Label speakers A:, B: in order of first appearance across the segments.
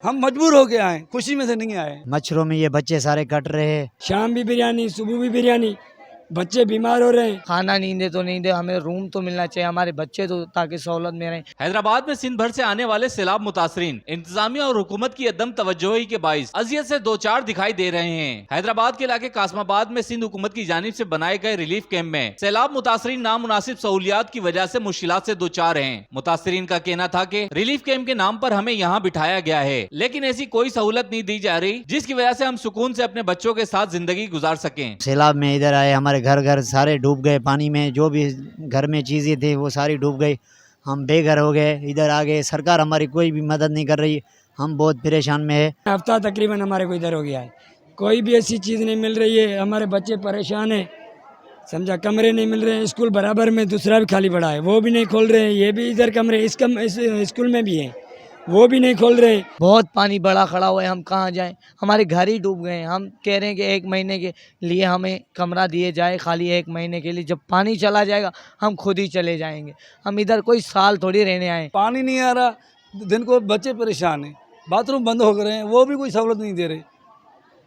A: हम मजबूर हो के आए, खुशी में से नहीं आए।
B: मच्छरों में ये बच्चे सारे कट रहे हैं।
C: शाम भी बिरयानी, सुबह भी बिरयानी, बच्चे बीमार हो रहे हैं।
D: खाना नहीं दे तो नहीं दे, हमें रूम तो मिलना चाहिए, हमारे बच्चे तो ताकि सहूलत में रहें।
E: हैदराबाद में सिंध भर से आने वाले सैलाब मुतासरीन इंतजामिया और हुकूमत की अदम तवज्जोही के बाइस अजियत से दो चार दिखाई दे रहे हैं। हैदराबाद के इलाके कासमाबाद में सिंध हुकूमत की जानिब से बनाए गए रिलीफ कैंप में सैलाब मुतासरीन नामुनासिब सहूलियात की वजह से मुश्किलात से दो चार हैं। मुतासरीन का कहना था कि रिलीफ कैंप के नाम पर हमें यहाँ बिठाया गया है, लेकिन ऐसी कोई सहूलत नहीं दी जा रही जिसकी वजह से हम सुकून से अपने बच्चों के साथ जिंदगी गुजार सकें।
B: सैलाब में इधर आए, हमारे घर सारे डूब गए पानी में, जो भी घर में चीज़ें थी वो सारी डूब गई। हम बेघर हो गए, इधर आ गए। सरकार हमारी कोई भी मदद नहीं कर रही, हम बहुत परेशान में है।
C: हफ्ता तकरीबन हमारे को इधर हो गया है, कोई भी ऐसी चीज़ नहीं मिल रही है। हमारे बच्चे परेशान हैं, समझा, कमरे नहीं मिल रहे हैं। स्कूल बराबर में दूसरा भी खाली पड़ा है, वो भी नहीं खोल रहे हैं। ये भी इधर कमरे इस स्कूल में भी है, वो भी नहीं खोल रहे।
D: बहुत पानी बड़ा खड़ा हुआ है, हम कहाँ जाएं, हमारे घर ही डूब गए हैं। हम कह रहे हैं कि 1 महीने के लिए हमें कमरा दिए जाए, खाली 1 महीने के लिए। जब पानी चला जाएगा हम खुद ही चले जाएंगे, हम इधर कोई साल थोड़ी रहने आए।
A: पानी नहीं आ रहा, दिन को बच्चे परेशान हैं, बाथरूम बंद हो गए हैं, वो भी कोई सहूलत नहीं दे रहे।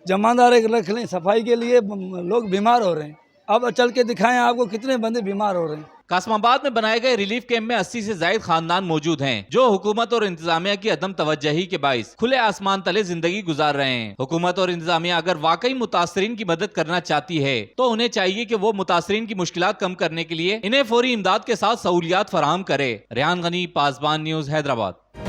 A: जमादार एक रख लें सफाई के लिए, लोग बीमार हो रहे हैं। अब चल के दिखाएं आपको कितने बंदे बीमार हो रहे हैं।
E: कासमाबाद में बनाए गए रिलीफ कैंप में 80 से ज्यादा खानदान मौजूद हैं, जो हुकूमत और इंतजामिया की अदम तवज्जोही के बाइस खुले आसमान तले जिंदगी गुजार रहे हैं। हुकूमत और इंतजामिया अगर वाकई मुतासरीन की मदद करना चाहती है तो उन्हें चाहिए कि वो मुतासरीन की मुश्किलात कम करने के लिए इन्हें फौरी इमदाद के साथ सहूलियात फराहम करे। रेहान गनी, पासबान न्यूज, हैदराबाद।